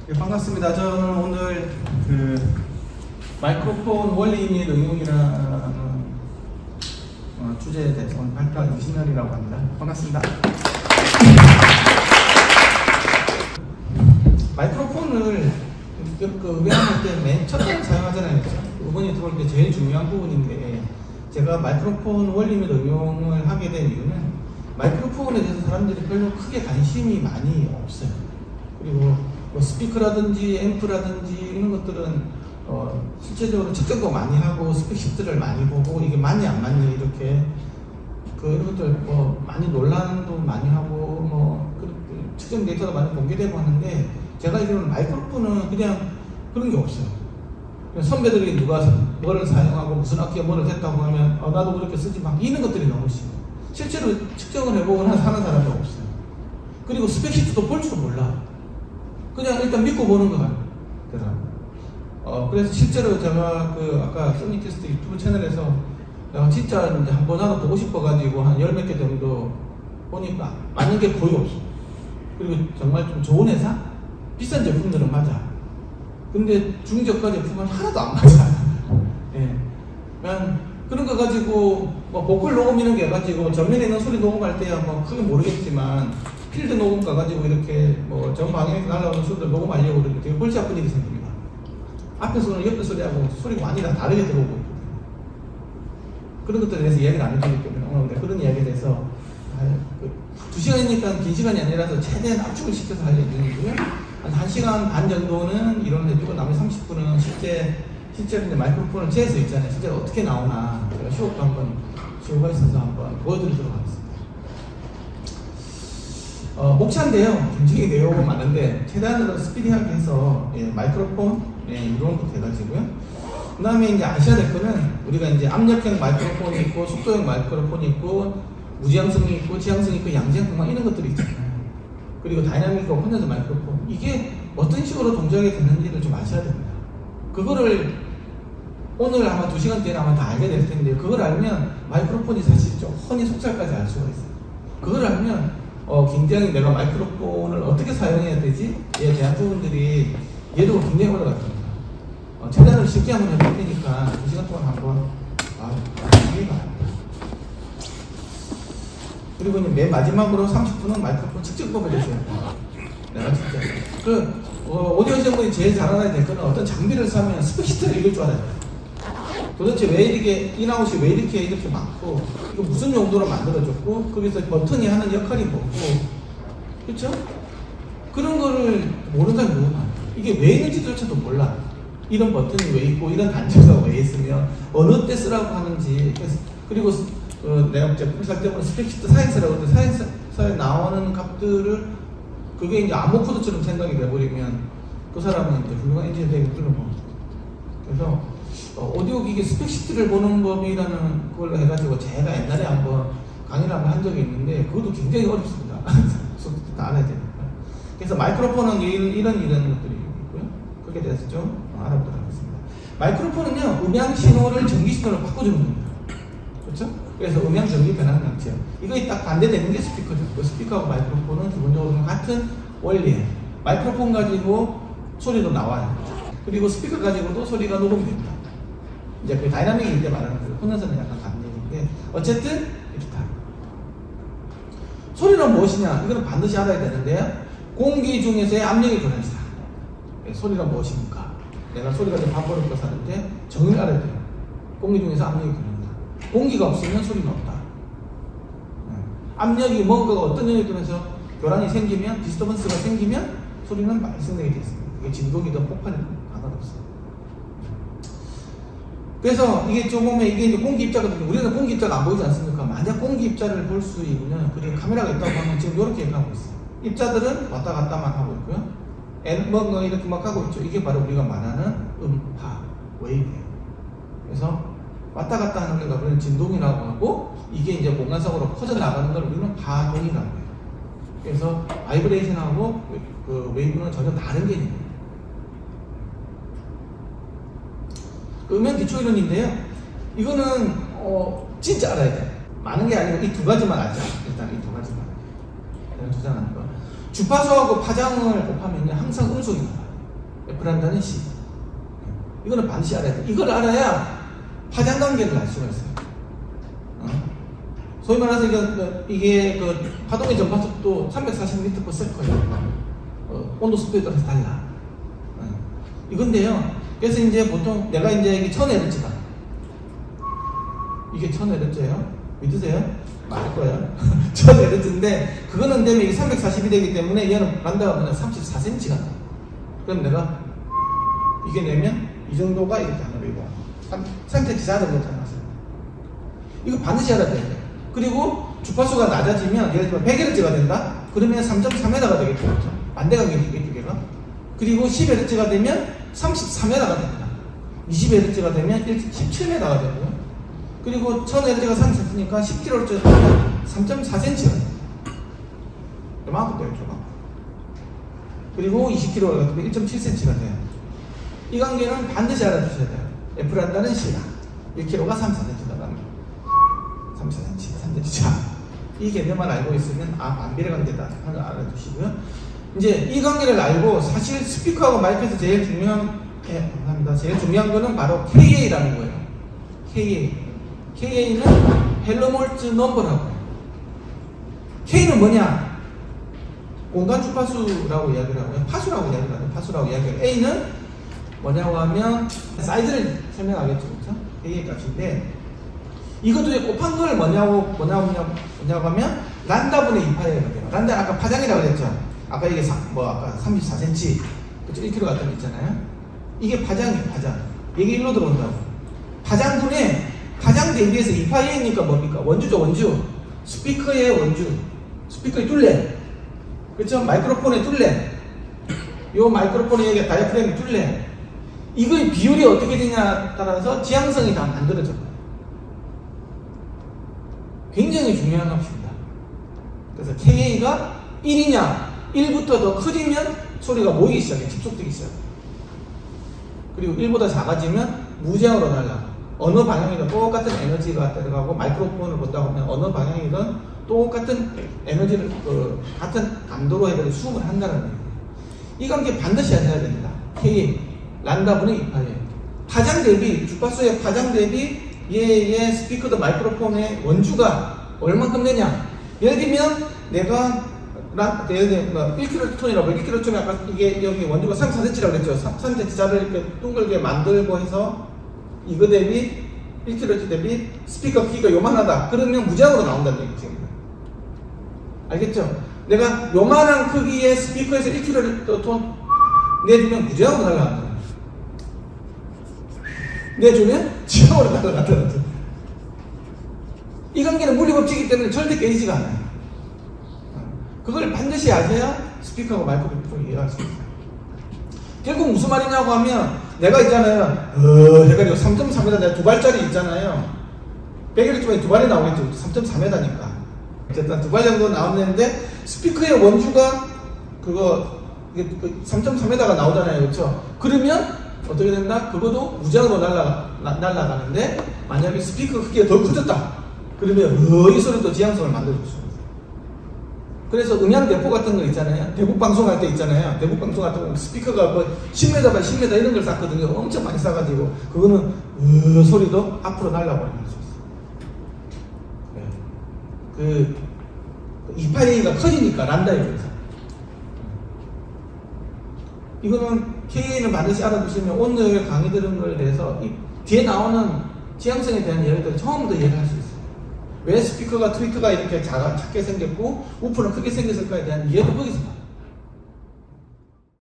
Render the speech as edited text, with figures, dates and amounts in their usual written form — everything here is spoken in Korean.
네, 반갑습니다. 저는 오늘 마이크로폰 원리 및 응용이라는 주제에 대해서 오늘 발표할 유신열이라고 합니다. 반갑습니다. 마이크로폰을 음향할 때 맨 첫째 사용하잖아요. 음원이 들어올 때 제일 중요한 부분인데, 제가 마이크로폰 원리 및 응용을 하게 된 이유는 마이크로폰에 대해서 사람들이 별로 크게 관심이 많이 없어요. 그리고 뭐 스피커라든지 앰프라든지 이런 것들은 실제적으로 측정도 많이 하고 스펙시트를 많이 보고 이게 맞냐 안 맞냐 이렇게 이런 것들 많이 논란도 많이 하고 측정 데이터도 많이 공개되고 하는데, 제가 알기로는 마이크로폰은 그냥 그런 게 없어요. 선배들이 누가 뭐를 사용하고 무슨 악기가 뭐를 했다고 하면 나도 그렇게 쓰지 막 이런 것들이 너무 심해요. 실제로 측정을 해보거나 하는 사람이 없어요. 그리고 스펙시트도 볼 줄 몰라. 그냥 일단 믿고 보는 거 같더라고요. 그래서 실제로 제가 아까 소니캐스트 유튜브 채널에서 내가 진짜 이제 한번 하나 보고 싶어가지고 한 10몇 개 정도 보니까 맞는 게 거의 없어. 그리고 정말 좀 좋은 회사? 비싼 제품들은 맞아. 근데 중저가 제품은 하나도 안 맞아. 예. 그냥 그런 거 가지고 보컬 녹음 이런 게 가지고 전면에 있는 소리 녹음할 때야 크게 모르겠지만, 필드 녹음 가가지고 이렇게 전 방향에서 날아오는 소리를 녹음하려고 그러면 되게 골치 아픈 일이 생깁니다. 앞에 소리랑 옆에 소리하고 소리가 많이 다 다르게 들어오고, 그런 것들에 대해서 이야기를 안 해주기 때문에 오늘 그런 이야기에 대해서 2시간이니까 긴 시간이 아니라서 최대한 압축을 시켜서 할 예정이고요. 한 1시간 반 정도는 이론을 해주고 나머지 30분은 실제로 이제 마이크로폰을 재서 있잖아요. 실제 어떻게 나오나 제가 시험도 한번 시험가 있어서 한번 보여드리도록 하겠습니다. 목차인데요. 굉장히 내용은 많은데 최대한으로 스피디하게 해서 마이크로폰 이론부터 해가지고요. 그 다음에 이제 아셔야 될 거는 우리가 이제 압력형 마이크로폰이 있고 속도형 마이크로폰이 있고 무지향성이 있고 지향성이 있고 양지향성 이런 것들이 있잖아요. 그리고 다이나믹하고 콘덴서 마이크로폰, 이게 어떤 식으로 동작이 되는지를 좀 아셔야 됩니다. 그거를 오늘 아마 2시간 뒤에 아마 다 알게 될 텐데, 그걸 알면 마이크로폰이 사실 좀 훤히 속살까지 알 수가 있어요. 그걸 알면 굉장히 내가 마이크로폰을 어떻게 사용해야 되지에 대한 부분들이 얘도 굉장히 오래 갔습니다. 최대한 쉽게 한번 해볼 테니까 2시간 동안 한번 이해가 안 돼요. 그리고 이제 맨 마지막으로 30분은 마이크로폰 측정법에 대해서 내가 진짜 오디오 전문이 제일 잘 알아야 될 거는 어떤 장비를 사면 스펙시트를 읽을 줄 알아야 돼요. 도대체 왜 이렇게 인아웃이 왜 이렇게 많고, 이거 무슨 용도로 만들어졌고, 거기서 버튼이 하는 역할이 뭐고, 그렇죠? 그런 거를 모르는 사람이 너무 많아요. 이게 왜 있는지조차도 몰라. 이런 버튼이 왜 있고, 이런 단추가 왜 있으며 어느 때 쓰라고 하는지. 그리고 내가 제품 살 때보다 스펙시트 사이언스라고 하는데, 사이언스에 나오는 값들을 그게 이제 암호 코드처럼 생각이 돼버리면 그 사람은 이제 훌륭한 엔지니어 되기 힘든 겁니다. 그래서 오디오 기기 스펙시트를 보는 법이라는 걸로 해가지고 제가 옛날에 한번 강의를 한번 한 적이 있는데, 그것도 굉장히 어렵습니다. 스펙시트 다 알아야 되니까. 그래서 마이크로폰은 이런 것들이 있고요. 그게 대해서 좀 알아보도록 하겠습니다. 마이크로폰은요, 음향 신호를 전기 신호로 바꿔주는 겁니다. 그렇죠? 그래서 음향 전기 변환 장치예요. 이거에 딱 반대되는 게 스피커죠. 그 스피커하고 마이크로폰은 기본적으로 같은 원리예요. 마이크로폰 가지고 소리도 나와요. 그리고 스피커 가지고도 소리가 녹음이 됩니다. 이제 그 다이나믹일 때 말하는 거예요. 콘덴서는 약간 다른 얘기인데, 어쨌든 이렇다. 소리는 무엇이냐? 이거는 반드시 알아야 되는데요. 공기 중에서의 압력의 변화이다. 소리가 무엇입니까? 내가 소리가 좀 바꿔놓고 사는데 정의를 알아야 돼요. 공기 중에서 압력이 변합니다. 공기가 없으면 소리는 없다. 압력이 뭔가가 어떤 영역에 뜨면서 교란이 생기면, 디스터번스가 생기면 소리는 발생되게 되어 있습니다. 이게 진동이든 폭발이든 상관없어요. 그래서 이게 좀 보면 이게 이제 공기 입자거든요. 우리는 공기 입자가 안 보이지 않습니까? 만약 공기 입자를 볼 수 있으면, 그리고 카메라가 있다고 하면 지금 이렇게 얘기하고 있어요. 입자들은 왔다 갔다만 하고 있고요. 뭔가 이렇게 막 하고 있죠. 이게 바로 우리가 말하는 음파, 웨이브예요. 그래서 왔다 갔다 하는 데가 우리는 진동이라고 하고, 이게 이제 공간상으로 퍼져나가는 걸 우리는 파동이라고 해요. 그래서 바이브레이션하고 그 웨이브는 전혀 다른 개념이에요. 음향 기초 이론인데요. 이거는 진짜 알아야 돼요. 많은 게 아니고 이 두 가지만 알자. 일단 이 두 가지만. 내가 주장하는 거. 주파수하고 파장을 곱하면 항상 음속이 나와요. F란다는 C. 이거는 반드시 알아야 돼. 이걸 알아야 파장 관계를 알 수가 있어요. 소위 말해서 이게 그 파동의 전파속도 340m/s예요. 온도 습도에 따라서 달라. 이건데요. 그래서 이제 보통 내가 이제 이게 1000Hz다. 이게 1000Hz예요. 믿으세요? 맞을 거예요. 1000Hz인데 그거는 되면 이게 340이 되기 때문에 얘는 란다가 그냥 34cm가 나. 그럼 내가 이게 내면 이 정도가 이렇게 하는 거고 3cm 자르고 나왔어요. 이거 반드시 알아야 돼요. 그리고 주파수가 낮아지면 예를 들면 100Hz가 된다? 그러면 3.3m가 되겠죠. 그렇죠? 반대 간격이겠죠, 걔가. 그리고 10Hz가 되면 33m가 됩니다. 20Hz가 되면 17m가 되고요. 그리고 1000Hz가 3cm니까 10kHz 되면 3.4cm가 돼요. 이만큼 돼요, 조금. 그리고 20kHz 되면 1.7cm가 돼요. 이 관계는 반드시 알아두셔야 돼요. F란다는 C다. 1kg가 3,4cm다. 3cm, 3cm. 이 개념만 알고 있으면 반비례 관계다 하는 걸 알아두시고요. 이제 이 관계를 알고 사실 스피커하고 마이크에서 제일 중요한 제일 중요한 거는 바로 KA라는 거예요. KA는 헬로몰츠 넘버라고 해요. K는 뭐냐? 공간 주파수라고 이야기를 하고요. 파수라고 이야기를 하죠. 파수라고 이야기를. A는 뭐냐고 하면 사이즈를 설명하겠죠. 그렇죠? A의 값인데 이것도 곱한 걸 뭐냐고 하면 란다분의 2파이가 돼요. 란다 아까 파장이라고 그랬죠. 아까 이게 아까 34cm 그쵸? 1kg 같은 거 있잖아요. 이게 파장이에요. 파장. 이게 1로 들어온다고. 파장 대비해서 2파이니까 뭡니까? 원주죠. 원주. 스피커의 원주. 스피커의 툴레. 그렇죠? 마이크로폰의 툴레. 요 마이크로폰의 다이어프램의 툴레. 이거의 비율이 어떻게 되냐에 따라서 지향성이 다 만들어져. 굉장히 중요한 값입니다. 그래서 KA가 1이냐 1부터 더 커지면 소리가 모이기 시작해. 집속되기 시작해. 그리고 1보다 작아지면 무제한으로 날아가. 어느 방향이든 똑같은 에너지가 들어가고 마이크로폰을 본다 보면 어느 방향이든 똑같은 에너지를 같은 감도로 해서 수음을 한다는 거예요. 이 관계 반드시 아셔야 됩니다. KA 란다분의 2파이에요. 파장 대비 주파수의 파장 대비 얘의 스피커도 마이크로폰의 원주가 얼만큼 되냐. 예를 들면 내가 예를 들면 1kHz라고 1kHz면 아까 이게 여기 원주가 34cm라고 그랬죠. 3cm짜리를 이렇게 둥글게 만들고 해서 이거 대비 1kHz 대비 스피커 크기가 요만하다. 그러면 무제한으로 나온다는 얘기죠. 알겠죠? 내가 요만한 크기의 스피커에서 1kHz 내주면 무제한으로 날아간다. 내주면 지하로 날아간다는 거죠. 이 관계는 물리법칙이기 때문에 절대 깨지지가 않아요. 그걸 반드시 아셔야 스피커하고 마이크로폰을 이해할 수 있어요. 결국 무슨 말이냐고 하면 내가 있잖아요. 내가 이거 3.3m 내가 두 발짜리 있잖아요. 100Hz에 두 발이 나오겠죠. 3.3m니까. 어쨌든 두 발 정도 나오는데 스피커의 원주가 그거 3.3m가 나오잖아요. 그렇죠? 그러면 어떻게 된다? 그것도 무제한으로 날아가는데 만약에 스피커 크기가 더 커졌다. 그러면 이 소리도 지향성을 만들어줄 수 있어요. 그래서 음향 대포 같은 거 있잖아요. 대북 방송할 때 있잖아요. 대북 방송할 때 스피커가 뭐 10m by 10m 이런 걸 쌌거든요. 엄청 많이 싸가지고 그거는 소리도 앞으로 날아버리는 수 있어요. 그 2파이가 커지니까 란다에 비해서. 이거는 KA는 반드시 알아두시면 오늘 강의 들은 걸 대해서 뒤에 나오는 지향성에 대한 이야기들을 처음부터 이해를 할 수 있어요. 왜 스피커가 트위터가 이렇게 작게 생겼고 우프는 크게 생겼을까에 대한 이해도 거기서 나와요.